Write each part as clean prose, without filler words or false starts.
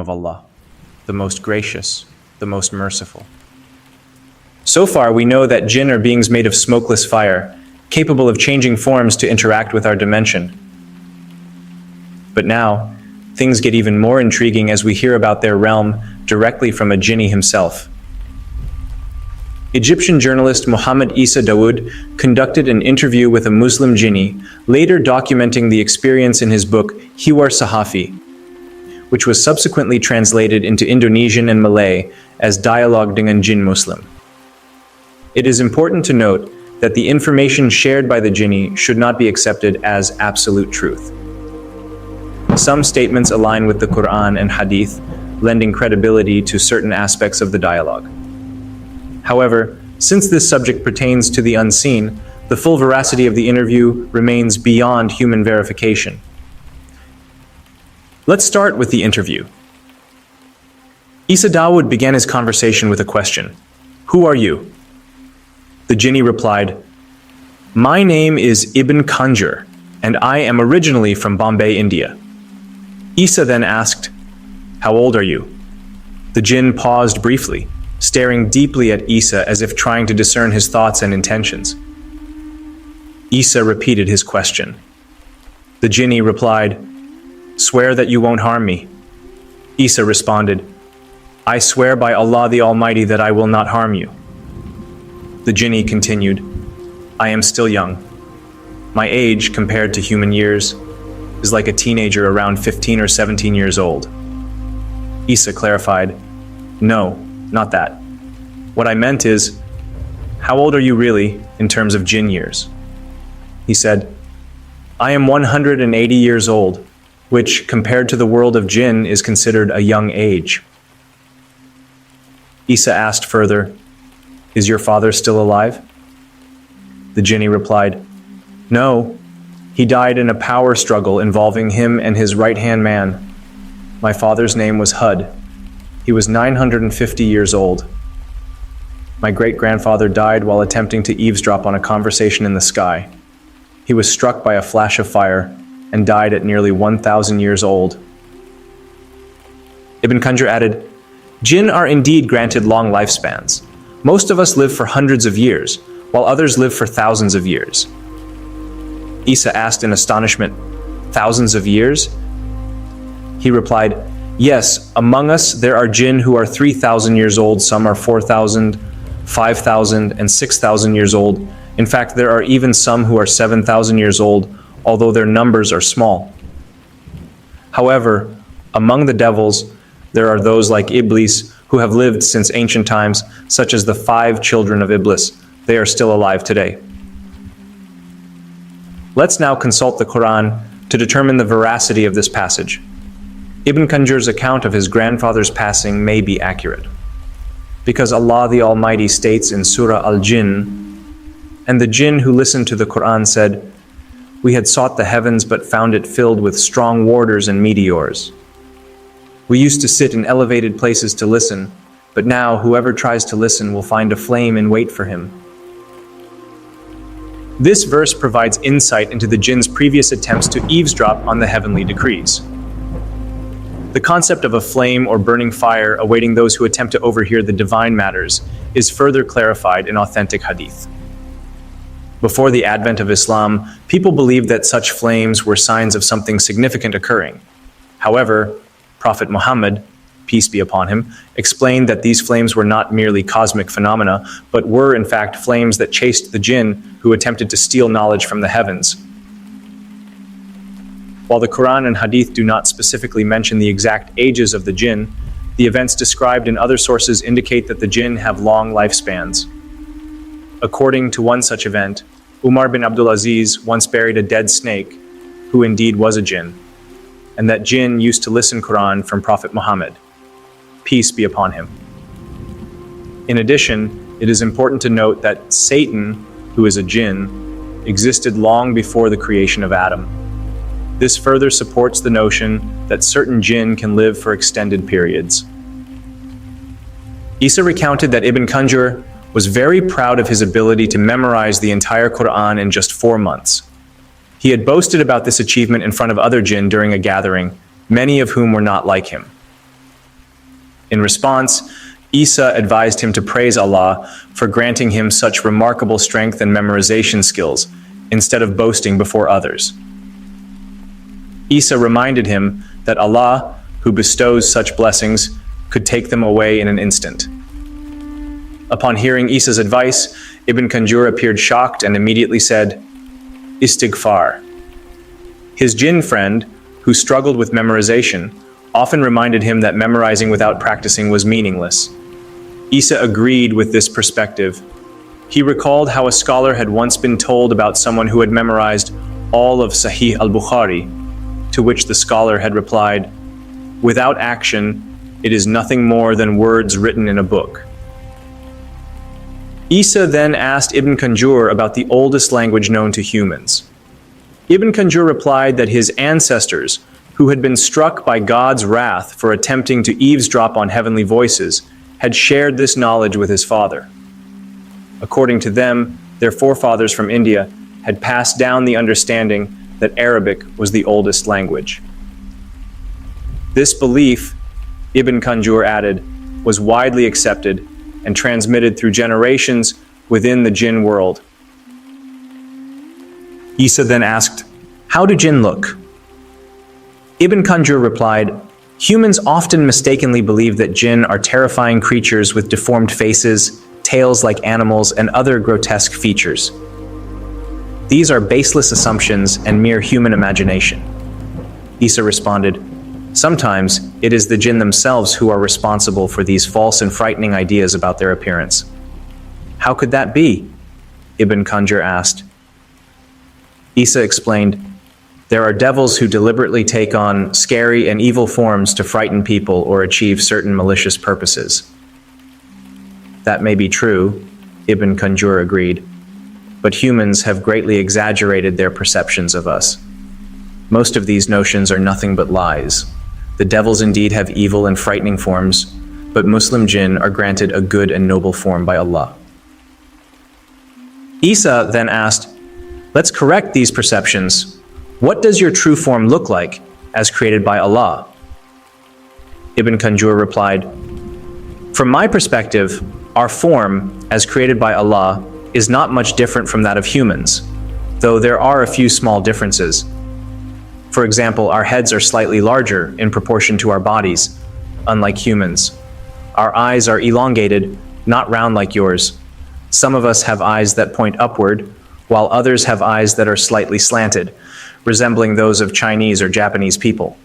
of Allah, the most gracious, the most merciful. So far, we know that jinn are beings made of smokeless fire, capable of changing forms to interact with our dimension. But now, things get even more intriguing as we hear about their realm directly from a jinni himself. Egyptian journalist Muhammad Isa Dawood conducted an interview with a Muslim jinni, later documenting the experience in his book Hiwar Sahafi, which was subsequently translated into Indonesian and Malay as Dialogue dengan Jin Muslim. It is important to note that the information shared by the jinni should not be accepted as absolute truth. Some statements align with the Quran and Hadith, lending credibility to certain aspects of the dialogue. However, since this subject pertains to the unseen, the full veracity of the interview remains beyond human verification. Let's start with the interview. Isa Dawood began his conversation with a question. "Who are you?" The jinni replied, "My name is Ibn Kanjur, and I am originally from Bombay, India." Isa then asked, "How old are you?" The jinn paused briefly, staring deeply at Isa as if trying to discern his thoughts and intentions. Isa repeated his question. The jinni replied, "Swear that you won't harm me." Isa responded, "I swear by Allah the Almighty that I will not harm you." The jinni continued, "I am still young. My age, compared to human years, is like a teenager around 15 or 17 years old." Isa clarified, "No, not that. What I meant is, how old are you really in terms of jinn years?" He said, "I am 180 years old, which, compared to the world of jinn, is considered a young age." Isa asked further, "Is your father still alive?" The jinni replied, "No, he died in a power struggle involving him and his right-hand man. My father's name was 𝖫. He was 950 years old. My great-grandfather died while attempting to eavesdrop on a conversation in the sky. He was struck by a flash of fire and died at nearly 1,000 years old." Ibn Kanjur added, "Jinn are indeed granted long lifespans. Most of us live for hundreds of years, while others live for thousands of years." Isa asked in astonishment, "Thousands of years?" He replied, "Yes, among us there are jinn who are 3,000 years old, some are 4,000, 5,000, and 6,000 years old. In fact, there are even some who are 7,000 years old, although their numbers are small. However, among the devils, there are those like Iblis who have lived since ancient times, such as the 5 children of Iblis. They are still alive today." Let's now consult the Quran to determine the veracity of this passage. Ibn Kanjur's account of his grandfather's passing may be accurate, because Allah the Almighty states in Surah Al-Jinn, "And the jinn who listened to the Quran said, 'We had sought the heavens but found it filled with strong warders and meteors. We used to sit in elevated places to listen, but now whoever tries to listen will find a flame in wait for him.'" This verse provides insight into the jinn's previous attempts to eavesdrop on the heavenly decrees. The concept of a flame or burning fire awaiting those who attempt to overhear the divine matters is further clarified in authentic hadith. Before the advent of Islam, people believed that such flames were signs of something significant occurring. However, Prophet Muhammad, peace be upon him, explained that these flames were not merely cosmic phenomena, but were in fact flames that chased the jinn who attempted to steal knowledge from the heavens. While the Quran and Hadith do not specifically mention the exact ages of the jinn, the events described in other sources indicate that the jinn have long lifespans. According to one such event, Umar bin Abdul Aziz once buried a dead snake, who indeed was a jinn, and that jinn used to listen Quran from Prophet Muhammad, peace be upon him. In addition, it is important to note that Satan, who is a jinn, existed long before the creation of Adam. This further supports the notion that certain jinn can live for extended periods. Isa recounted that Ibn Kanjur was very proud of his ability to memorize the entire Quran in just 4 months. He had boasted about this achievement in front of other jinn during a gathering, many of whom were not like him. In response, Isa advised him to praise Allah for granting him such remarkable strength and memorization skills, instead of boasting before others. Isa reminded him that Allah, who bestows such blessings, could take them away in an instant. Upon hearing Isa's advice, Ibn Kanjur appeared shocked and immediately said, "Istighfar." His jinn friend, who struggled with memorization, often reminded him that memorizing without practicing was meaningless. Isa agreed with this perspective. He recalled how a scholar had once been told about someone who had memorized all of Sahih al-Bukhari, to which the scholar had replied, "Without action, it is nothing more than words written in a book." Isa then asked Ibn Kanjur about the oldest language known to humans. Ibn Kanjur replied that his ancestors, who had been struck by God's wrath for attempting to eavesdrop on heavenly voices, had shared this knowledge with his father. According to them, their forefathers from India had passed down the understanding that Arabic was the oldest language. This belief, Ibn Kanjur added, was widely accepted and transmitted through generations within the jinn world. Isa then asked, "How do jinn look?" Ibn Kanjur replied, "Humans often mistakenly believe that jinn are terrifying creatures with deformed faces, tails like animals, and other grotesque features. These are baseless assumptions and mere human imagination." Isa responded, "Sometimes it is the jinn themselves who are responsible for these false and frightening ideas about their appearance." "How could that be?" Ibn Kanjur asked. Isa explained, "There are devils who deliberately take on scary and evil forms to frighten people or achieve certain malicious purposes." "That may be true," Ibn Kanjur agreed, "but humans have greatly exaggerated their perceptions of us. Most of these notions are nothing but lies. The devils indeed have evil and frightening forms, but Muslim jinn are granted a good and noble form by Allah." Isa then asked, "Let's correct these perceptions. What does your true form look like, as created by Allah?" Ibn Kanjur replied, "From my perspective, our form, as created by Allah, is not much different from that of humans, though there are a few small differences. For example, our heads are slightly larger in proportion to our bodies, unlike humans. Our eyes are elongated, not round like yours. Some of us have eyes that point upward, while others have eyes that are slightly slanted, resembling those of Chinese or Japanese people.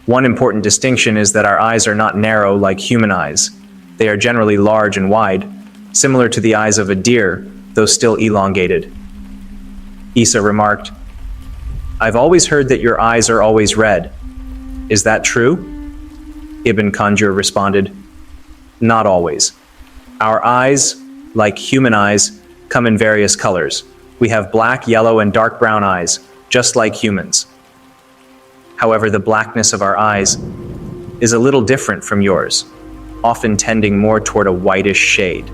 One important distinction is that our eyes are not narrow like human eyes. They are generally large and wide, similar to the eyes of a deer, though still elongated." Isa remarked, "I've always heard that your eyes are always red. Is that true?" Ibn Kanjur responded, "Not always. Our eyes, like human eyes, come in various colors. We have black, yellow, and dark brown eyes, just like humans. However, the blackness of our eyes is a little different from yours, often tending more toward a whitish shade.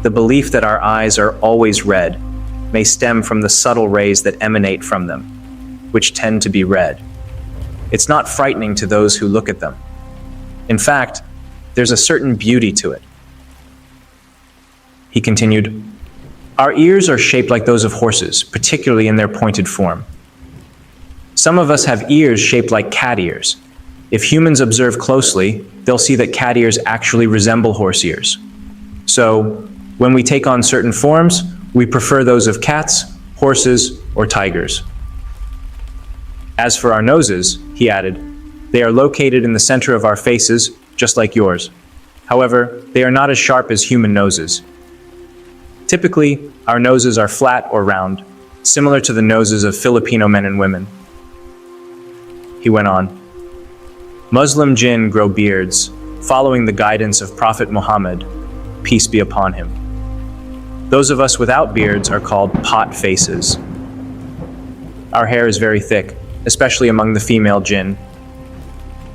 The belief that our eyes are always red may stem from the subtle rays that emanate from them, which tend to be red. It's not frightening to those who look at them. In fact, there's a certain beauty to it." He continued, "Our ears are shaped like those of horses, particularly in their pointed form. Some of us have ears shaped like cat ears. If humans observe closely, they'll see that cat ears actually resemble horse ears. So, when we take on certain forms, we prefer those of cats, horses, or tigers. As for our noses," he added, "they are located in the center of our faces, just like yours. However, they are not as sharp as human noses. Typically, our noses are flat or round, similar to the noses of Filipino men and women." He went on, "Muslim jinn grow beards, following the guidance of Prophet Muhammad, peace be upon him. Those of us without beards are called pot faces. Our hair is very thick, especially among the female jinn.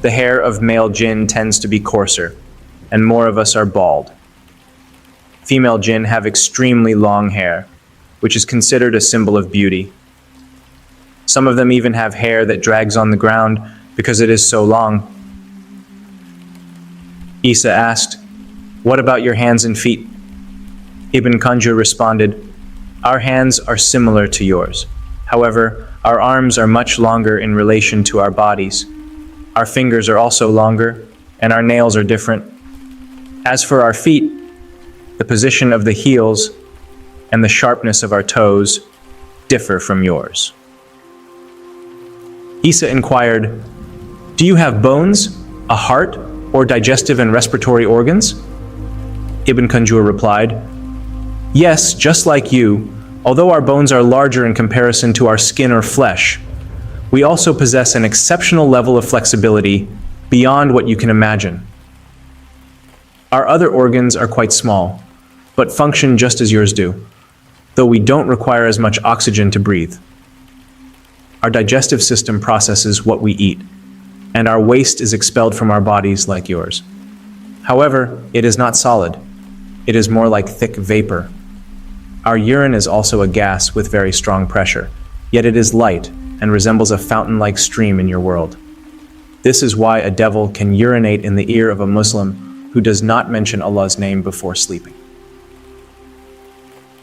The hair of male jinn tends to be coarser, and more of us are bald. Female jinn have extremely long hair, which is considered a symbol of beauty. Some of them even have hair that drags on the ground because it is so long. Isa asked, "What about your hands and feet?" Ibn Qanjur responded, "Our hands are similar to yours. However, our arms are much longer in relation to our bodies. Our fingers are also longer, and our nails are different. As for our feet, the position of the heels and the sharpness of our toes differ from yours." Isa inquired, "Do you have bones, a heart, or digestive and respiratory organs?" Ibn Qanjur replied, "Yes, just like you, although our bones are larger in comparison to our skin or flesh, we also possess an exceptional level of flexibility beyond what you can imagine. Our other organs are quite small, but function just as yours do, though we don't require as much oxygen to breathe. Our digestive system processes what we eat, and our waste is expelled from our bodies like yours. However, it is not solid. It is more like thick vapor. Our urine is also a gas with very strong pressure, yet it is light and resembles a fountain-like stream in your world. This is why a devil can urinate in the ear of a Muslim who does not mention Allah's name before sleeping."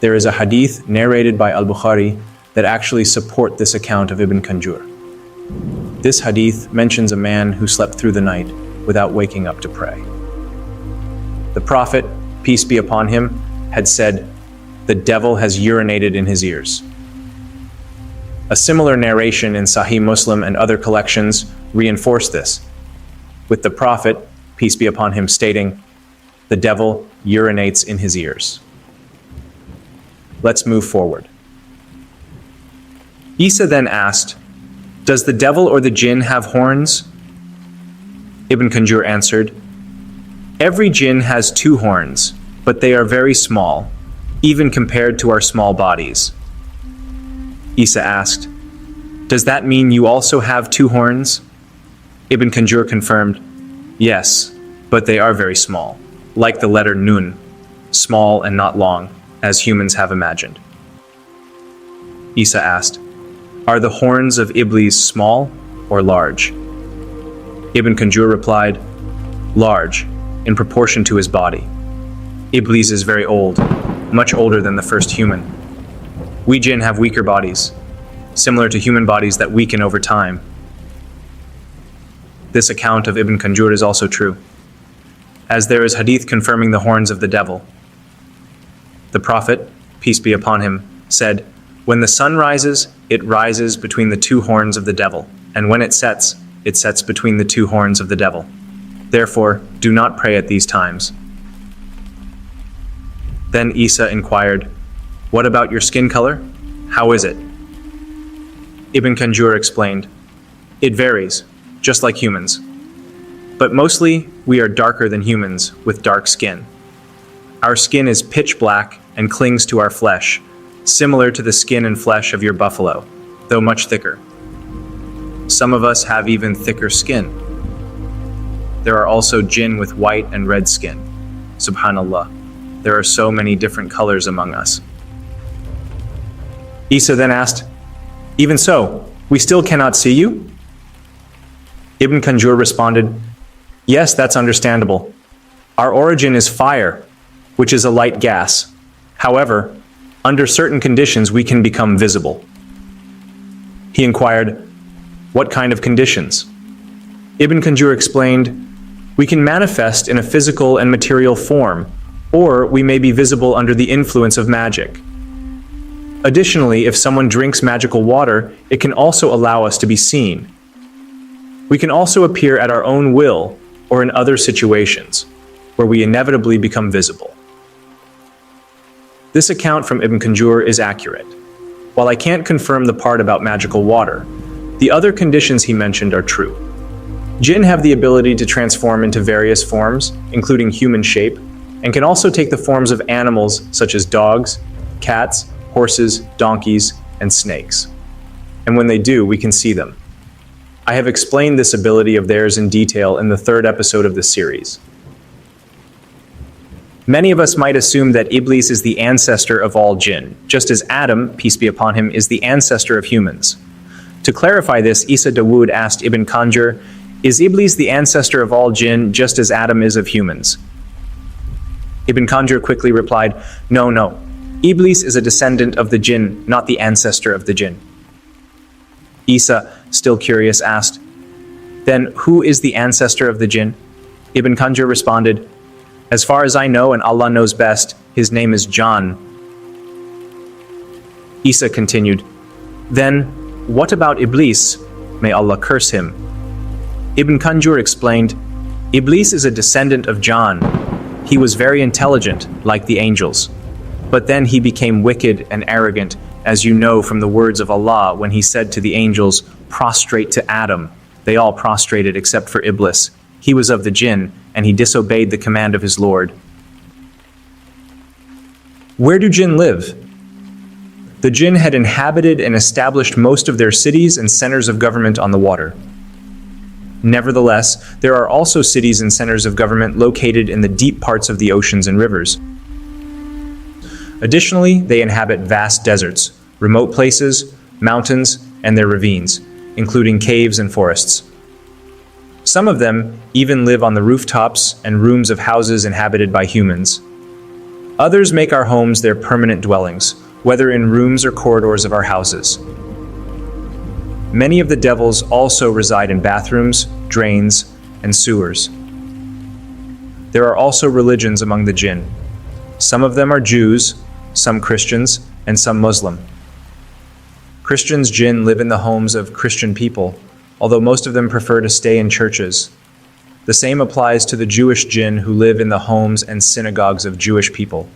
There is a hadith narrated by al-Bukhari that actually support this account of Ibn Qanjur. This hadith mentions a man who slept through the night without waking up to pray. The Prophet, peace be upon him, had said, "The devil has urinated in his ears." A similar narration in Sahih Muslim and other collections reinforce this, with the Prophet, peace be upon him, stating, "The devil urinates in his ears." Let's move forward. Isa then asked, "Does the devil or the jinn have horns?" Ibn Qanjur answered, "Every jinn has 2 horns, but they are very small, even compared to our small bodies." Isa asked, "Does that mean you also have 2 horns?" Ibn Qanjur confirmed, "Yes, but they are very small, like the letter Nun, small and not long, as humans have imagined." Isa asked, "Are the horns of Iblis small or large?" Ibn Qanjur replied, "Large, in proportion to his body. Iblis is very old, much older than the first human. We jinn have weaker bodies, similar to human bodies that weaken over time." This account of Ibn Qanjur is also true, as there is hadith confirming the horns of the devil. The Prophet, peace be upon him, said, "When the sun rises, it rises between the 2 horns of the devil, and when it sets between the 2 horns of the devil. Therefore, do not pray at these times." Then Isa inquired, "What about your skin color? How is it?" Ibn Qanjur explained, "It varies, just like humans. But mostly, we are darker than humans with dark skin. Our skin is pitch black and clings to our flesh, similar to the skin and flesh of your buffalo, though much thicker. Some of us have even thicker skin. There are also jinn with white and red skin. Subhanallah, there are so many different colors among us." Isa then asked, "Even so, we still cannot see you?" Ibn Qanjur responded, "Yes, that's understandable. Our origin is fire, which is a light gas. However, under certain conditions we can become visible." He inquired, "What kind of conditions?" Ibn Qanjur explained, "We can manifest in a physical and material form, or we may be visible under the influence of magic. Additionally, if someone drinks magical water, it can also allow us to be seen. We can also appear at our own will or in other situations, where we inevitably become visible." This account from Ibn Qanjur is accurate. While I can't confirm the part about magical water, the other conditions he mentioned are true. Jinn have the ability to transform into various forms, including human shape, and can also take the forms of animals such as dogs, cats, horses, donkeys, and snakes. And when they do, we can see them. I have explained this ability of theirs in detail in the 3rd episode of this series. Many of us might assume that Iblis is the ancestor of all jinn, just as Adam, peace be upon him, is the ancestor of humans. To clarify this, Isa Dawood asked Ibn Qanjur, Is Iblis the ancestor of all jinn, just as Adam is of humans? Ibn Khanjar quickly replied, No, no. Iblis is a descendant of the jinn, not the ancestor of the jinn. Isa, still curious, asked, Then who is the ancestor of the jinn? Ibn Khanjar responded, As far as I know, and Allah knows best, his name is John. Isa continued, Then what about Iblis? May Allah curse him. Ibn Khanjar explained, Iblis is a descendant of John. He was very intelligent, like the angels. But then he became wicked and arrogant, as you know from the words of Allah when he said to the angels, Prostrate to Adam. They all prostrated except for Iblis. He was of the jinn, and he disobeyed the command of his Lord. Where do jinn live? The jinn had inhabited and established most of their cities and centers of government on the water. Nevertheless, there are also cities and centers of government located in the deep parts of the oceans and rivers. Additionally, they inhabit vast deserts, remote places, mountains, and their ravines, including caves and forests. Some of them even live on the rooftops and rooms of houses inhabited by humans. Others make our homes their permanent dwellings, whether in rooms or corridors of our houses. Many of the devils also reside in bathrooms, drains, and sewers. There are also religions among the jinn. Some of them are Jews, some Christians, and some Muslim. Christians jinn live in the homes of Christian people, although most of them prefer to stay in churches. The same applies to the Jewish jinn who live in the homes and synagogues of Jewish people.